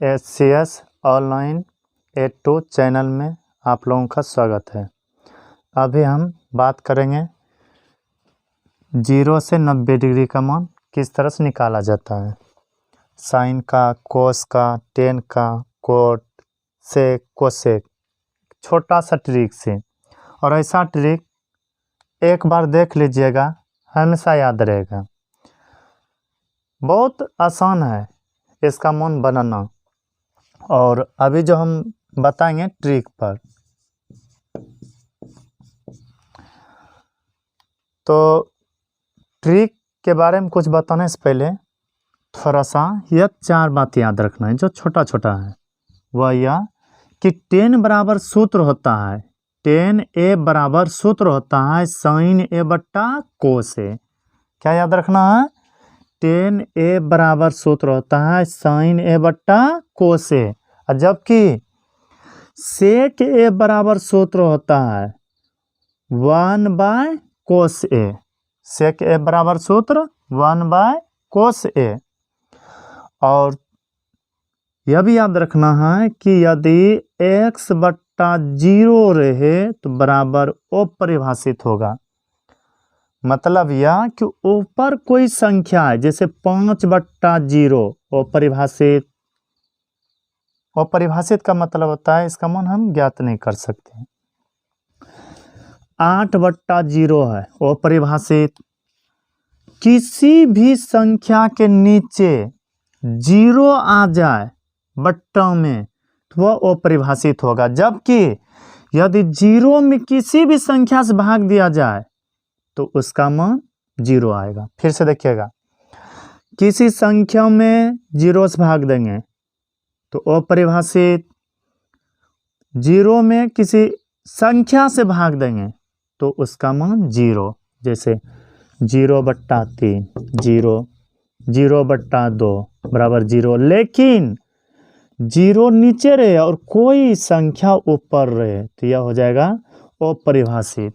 SCS online 82 channel में आप लोगों का स्वागत है। अभी हम बात करेंगे 0 से 90 डिग्री का मान किस तरह से निकाला जाता है। साइन का, कोस का, टेन का, कोट, सेक, कोसेक, छोटा सा ट्रिक से। और ऐसा ट्रिक एक बार देख लीजिएगा, हमेशा याद रहेगा। बहुत आसान है इसका मान बनाना। और अभी जो हम बताएंगे ट्रिक पर, तो ट्रिक के बारे में कुछ बताने से पहले थोड़ा सा यह 4 बात याद रखना है जो छोटा छोटा है। वह यह कि टेन बराबर सूत्र होता है, टेन ए बराबर सूत्र होता है साइन ए बट्टा कोस ए। क्या याद रखना है? टेन ए बराबर सूत्र होता है साइन ए बट्टा कोस ए। जबकि सेक ए बराबर सूत्र होता है 1 कोस ए। सेक ए बराबर सूत्र 1 कोस ए। और यह भी याद रखना है कि यदि x बट्टा 0 रहे तो बराबर अपरिभाषित होगा। मतलब यह कि ऊपर कोई संख्या है, जैसे 5 बट्टा 0 अपरिभाषित। अपरिभाषित का मतलब होता है इसका मान हम ज्ञात नहीं कर सकते। 8 बट्टा 0 है अपरिभाषित। किसी भी संख्या के नीचे 0 आ जाए बट्टा में तो वह अपरिभाषित होगा। जबकि यदि 0 में किसी भी संख्या से भाग दिया जाए तो उसका मान 0 आएगा। फिर से देखिएगा, किसी संख्या में 0 से भाग देंगे तो अपरिभाषित। 0 में किसी संख्या से भाग देंगे तो उसका मान 0। जैसे 0 बट्टा 3, 0, 0 बट्टा 2 बराबर 0। लेकिन 0 नीचे रहे और कोई संख्या ऊपर रहे तो यह हो जाएगा अपरिभाषित।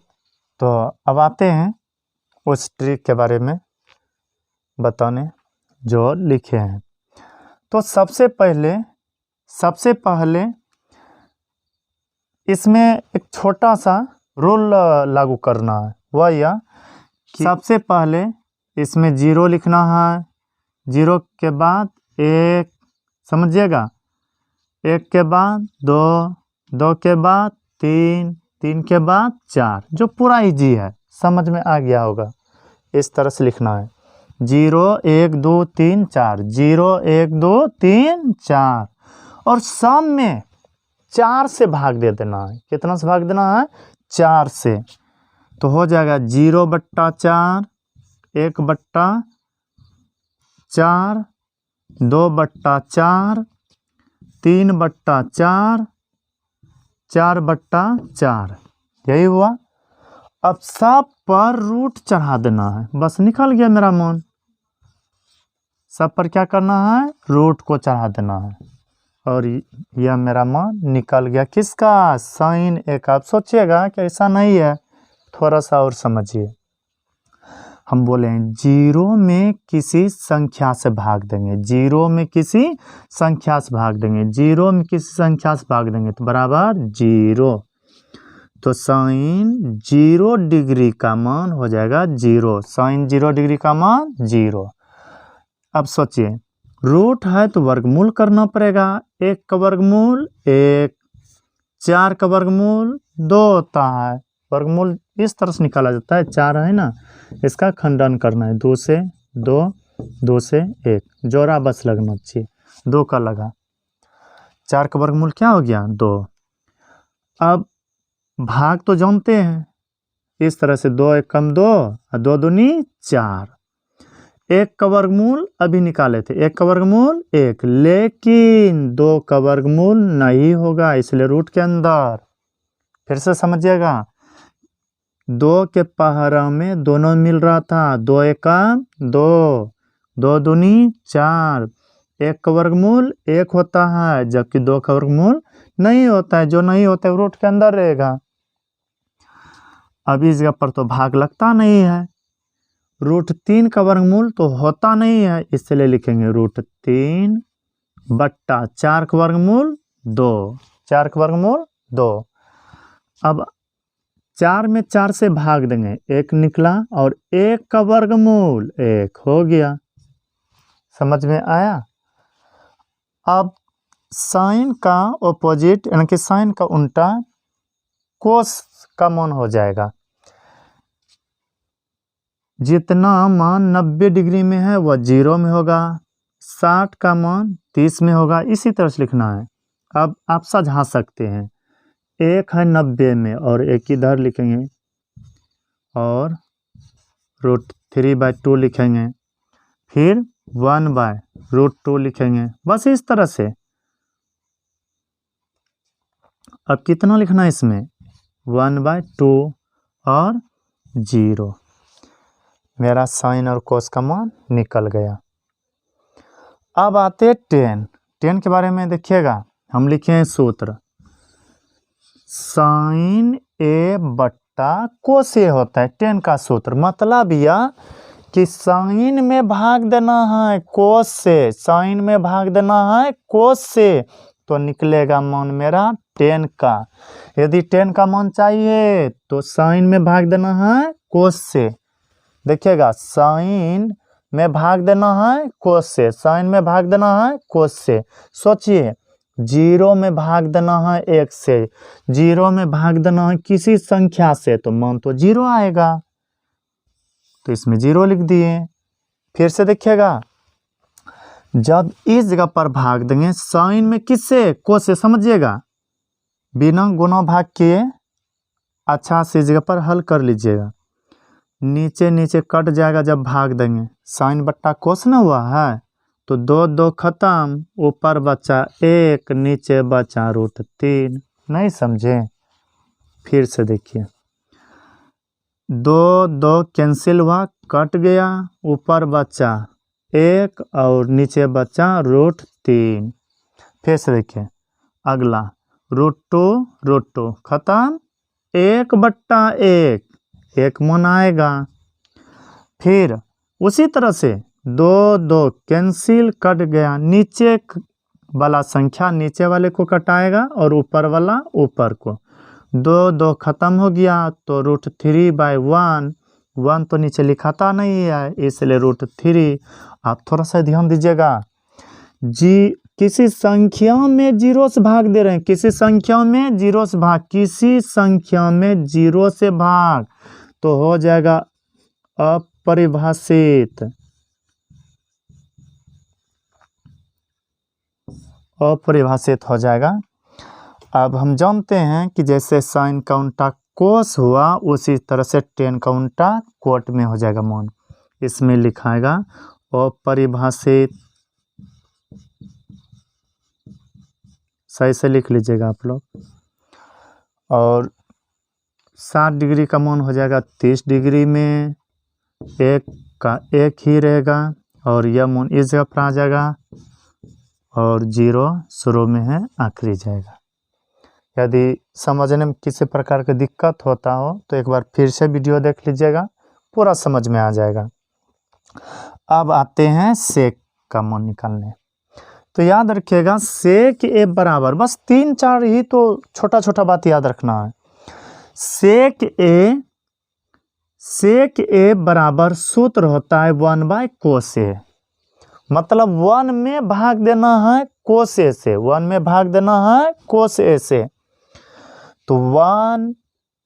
तो अब आते हैं उस ट्रिक के बारे में बताने जो लिखे हैं। तो सबसे पहले इसमें एक छोटा सा रूल लागू करना है। वह यह कि सबसे पहले इसमें 0 लिखना है, 0 के बाद 1, समझिएगा, 1 के बाद 2, 2 के बाद 3, 3 के बाद 4, जो पूरा इजी है, समझ में आ गया होगा। इस तरह से लिखना है 0 1 2 3 4, 0 1 2 3 4। और सब में 4 से भाग दे देना है। कितना से भाग देना है? 4 से। तो हो जाएगा 0 बट्टा 4, 1 बट्टा 4, 2 बट्टा 4, 3 बट्टा 4, 4 बट्टा 4। यही हुआ। अब सब पर रूट चढ़ा देना है। बस निकल गया मेरा मान। सब पर क्या करना है? रूट को चढ़ा देना है। और यह मेरा मान निकल गया। किसका? साइन ए का। आप सोचिएगा कि ऐसा नहीं है, थोड़ा सा और समझिए। हम बोले 0 में किसी संख्या से भाग देंगे, 0 में किसी संख्या से भाग देंगे, 0 में किसी संख्या से भाग देंगे तो बराबर 0। तो साइन 0 डिग्री का मान हो जाएगा 0। साइन 0 डिग्री का मान 0। अब सोचिए, रूट है तो वर्गमूल करना पड़ेगा। 1 का वर्गमूल 1, 4 का वर्गमूल 2 होता है। वर्गमूल इस तरह से निकाला जाता है। 4 है ना, इसका खंडन करना है। 2 से 2, 2 से 1, जोड़ा बस लगना चाहिए। 2 का लगा, 4 का वर्गमूल क्या हो गया? 2। अब भाग तो जानते हैं, इस तरह से 2 1 कम 2, 2 दूनी 4। 1 का वर्गमूल अभी निकाले थे, 1 का वर्गमूल 1, लेकिन 2 का वर्गमूल नहीं होगा, इसलिए रूट के अंदर। फिर से समझिएगा, 2 के पहरा में दोनों मिल रहा था। 2 1 2, 2 दूनी 4। 1 का वर्गमूल 1 होता है, जबकि 2 का वर्गमूल नहीं होता है। जो नहीं होता है रूट के अंदर रहेगा। अब इस जगह पर तो भाग लगता नहीं है। रूट 3 का वर्गमूल तो होता नहीं है, इसलिए लिखेंगे रूट 3 बट्टा 4 का वर्गमूल 2, 4 का वर्गमूल 2। अब 4 में 4 से भाग देंगे, 1 निकला और 1 का वर्गमूल 1 हो गया। समझ में आया। अब साइन का ऑपोजिट यानी कि साइन का उल्टा कोस का मान हो जाएगा। जितना मान 90 डिग्री में है वह 0 में होगा, 60 का मान 30 में होगा। इसी तरह से लिखना है। अब आप समझा सकते हैं, एक है 90 में और एक इधर लिखेंगे और √3/2 लिखेंगे, फिर 1/√2 लिखेंगे। बस इस तरह से। अब कितना लिखना है इसमें, 1/2 और 0। मेरा साइन और कोस का मान निकल गया। अब आते 10 के बारे में देखिएगा। हम लिखे हैं सूत्र, साइन ए बट्टा कोस ए होता है 10 का सूत्र। मतलब यह कि साइन में भाग देना है कोस से, साइन में भाग देना है कोस से, तो निकलेगा मान मेरा 10 का। यदि 10 का मान चाहिए तो साइन में भाग देना है कोस से। देखिएगा, साइन में भाग देना है कोस से, साइन में भाग देना है कोस से। सोचिए, 0 में भाग देना है 1 से, 0 में भाग देना है किसी संख्या से, तो मान तो 0 आएगा। तो इसमें 0 लिख दिए। फिर से देखिएगा, जब इस जगह पर भाग देंगे साइन में किससे, कोस से। समझिएगा, बिना गुणा भाग किए अच्छा से इस जगह पर हल कर लीजिएगा। नीचे नीचे कट जाएगा जब भाग देंगे, साइन बट्टा कोस ना हुआ है, तो 2 2 खत्म, ऊपर बचा 1, नीचे बचा √3। नहीं समझे। फिर से देखिए, 2 2 कैंसिल हुआ, कट गया, ऊपर बचा 1 और नीचे बचा √3। फिर से देखिए, अगला √2 खत्म, 1/1, 1 मन आएगा। फिर उसी तरह से 2 2 कैंसिल, कट गया, नीचे वाला संख्या नीचे वाले को कटाएगा और ऊपर वाला ऊपर को। 2 2 खत्म हो गया, तो √3/1, 1 तो नीचे लिखाता नहीं है इसलिए √3। आप थोड़ा सा ध्यान दीजिएगा, किसी संख्या में 0 से भाग दे रहे हैं, किसी संख्या में 0 से भाग, किसी संख्या में 0 से भाग, तो हो जाएगा अपरिभाषित। अपरिभाषित हो जाएगा। अब हम जानते हैं कि जैसे साइन का उल्टा कोस हुआ, उसी तरह से 10 का उल्टा कोट में हो जाएगा मान। इसमें लिखाएगा अपरिभाषित। सही से लिख लीजिएगा आप लोग। और 60 डिग्री का मान हो जाएगा 30 डिग्री में, 1 का 1 ही रहेगा और यह मान इस जगह पर आ जाएगा और 0 शुरू में है, आखिरी जाएगा। यदि समझने में किसी प्रकार की दिक्कत होता हो तो एक बार फिर से वीडियो देख लीजिएगा, पूरा समझ में आ जाएगा। अब आते हैं सेक का मान निकालने। तो याद रखिएगा, सेक ए बराबर, बस 3-4 ही तो छोटा छोटा बात याद रखना है। सेक ए बराबर सूत्र होता है 1/cos ए। मतलब 1 में भाग देना है cos ए से, 1 में भाग देना है cos ए से। तो 1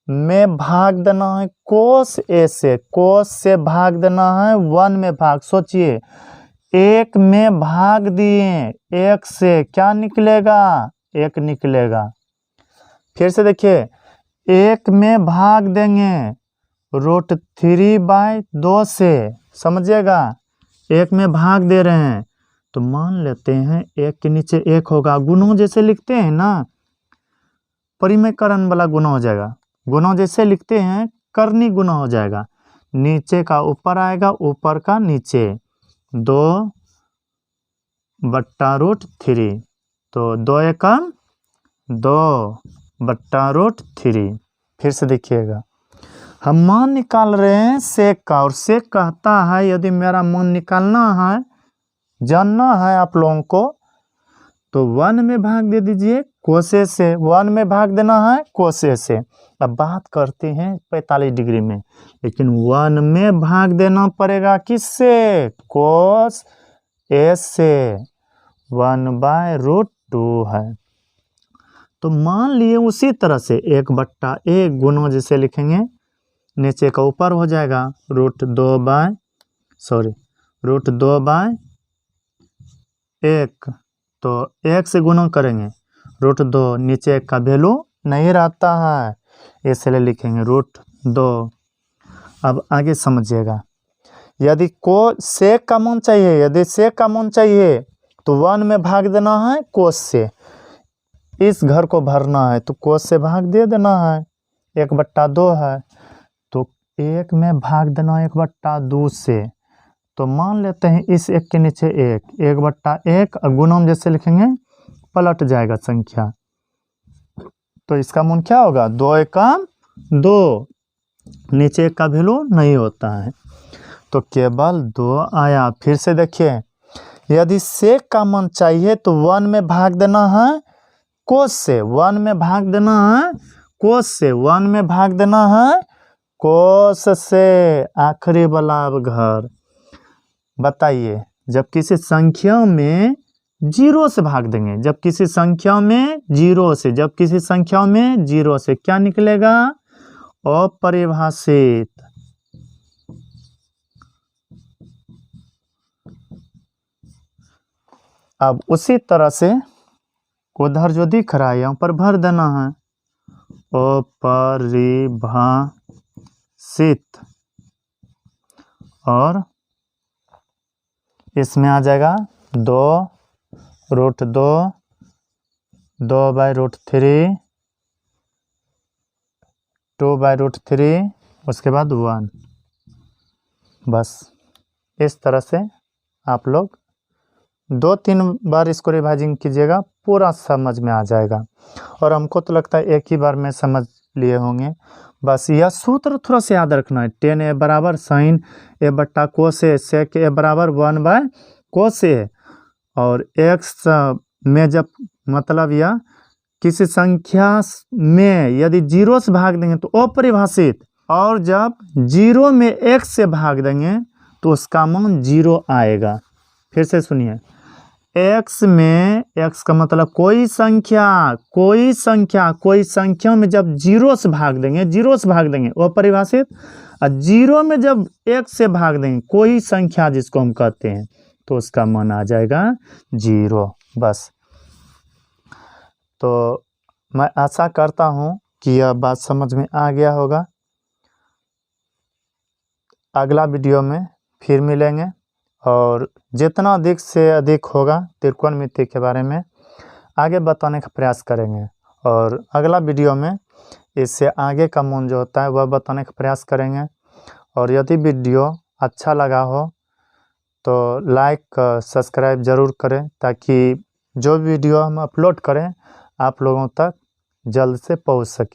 में भाग देना है cos ए से, cos से भाग देना है 1 में भाग। सोचिए, 1 में भाग दिए, 1 से क्या निकलेगा, 1 निकलेगा। फिर से देखिए, 1 में भाग देंगे √3/2 से। समझिएगा, 1 में भाग दे रहे हैं तो मान लेते हैं 1 के नीचे 1 होगा। गुणों जैसे लिखते हैं ना, परिमेयकरण वाला गुना हो जाएगा। गुना जैसे लिखते हैं, करनी गुना हो जाएगा। नीचे का ऊपर आएगा, ऊपर का नीचे, 2/√3। तो 2 एकम 2/√3। फिर से देखिएगा, हम मान निकाल रहे हैं सेक का, और सेक कहता है यदि मेरा मान निकालना है, जानना है आप लोगों को, तो 1 में भाग दे दीजिए कोसे से, 1 में भाग देना है कोसे से। अब बात करते हैं 45 डिग्री में, लेकिन 1 में भाग देना पड़ेगा किससे? कोस ए से। 1/√2 है। तो मान लिए उसी तरह से 1/1 गुना जिसे लिखेंगे नीचे का ऊपर हो जाएगा √2/1। तो 1 से गुना करेंगे √2, नीचे का वैल्यू नहीं रहता है, इसलिए लिखेंगे √2। अब आगे समझिएगा, यदि सेक का मान चाहिए, यदि सेक का मान चाहिए तो 1 में भाग देना है कोस से। इस घर को भरना है तो कोस से भाग दे देना है, 1/2 है। तो 1 में भाग देना 1/2 से। तो मान लेते हैं इस 1 के नीचे 1/1 गुणन जैसे लिखेंगे पलट जाएगा संख्या। तो इसका मान क्या होगा? 2 × 2, नीचे 1 का वैल्यू नहीं होता है, तो केवल 2 आया। फिर से देखिए, यदि सेक का मान चाहिए तो 1 में भाग देना है कोस से, 1 में भाग देना है कोस से, 1 में भाग देना है कोस से। आखिरी वाला अब घर बताइए, जब किसी संख्या में 0 से भाग देंगे, जब किसी संख्या में 0 से, जब किसी संख्या में 0 से क्या निकलेगा? अपरिभाषित। अब उसी तरह से उधर जो दिख रहा है यहाँ पर भर देना है अपरिभाषित, और इसमें आ जाएगा 2√2, 2/√3, 2/√3, उसके बाद 1। बस इस तरह से आप लोग 2-3 बार इसको रिवाइजिंग कीजिएगा, पूरा समझ में आ जाएगा। और हमको तो लगता है एक ही बार में समझ लिए होंगे। बस यह सूत्र थोड़ा सा याद रखना है, tan A बराबर sin A/cos A, sec A बराबर 1/cos A। और x में जब मतलब यह किसी संख्या में यदि 0 से भाग देंगे तो अपरिभाषित, और जब 0 में x से भाग देंगे तो उसका मान 0 आएगा। फिर से सुनिए, x में, x का मतलब कोई संख्या में जब 0 से भाग देंगे, 0 से भाग देंगे वो परिभाषित, और 0 में जब 1 से भाग देंगे कोई संख्या जिसको हम कहते हैं, तो उसका मान आ जाएगा 0। बस। तो मैं आशा करता हूँ कि यह बात समझ में आ गया होगा। अगला वीडियो में फिर मिलेंगे, और जितना अधिक से अधिक होगा त्रिकोणमिति के बारे में आगे बताने का प्रयास करेंगे। और अगला वीडियो में इससे आगे का मान जो होता है वह बताने का प्रयास करेंगे। और यदि वीडियो अच्छा लगा हो तो लाइक सब्सक्राइब ज़रूर करें, ताकि जो वीडियो हम अपलोड करें आप लोगों तक जल्द से पहुंच सके।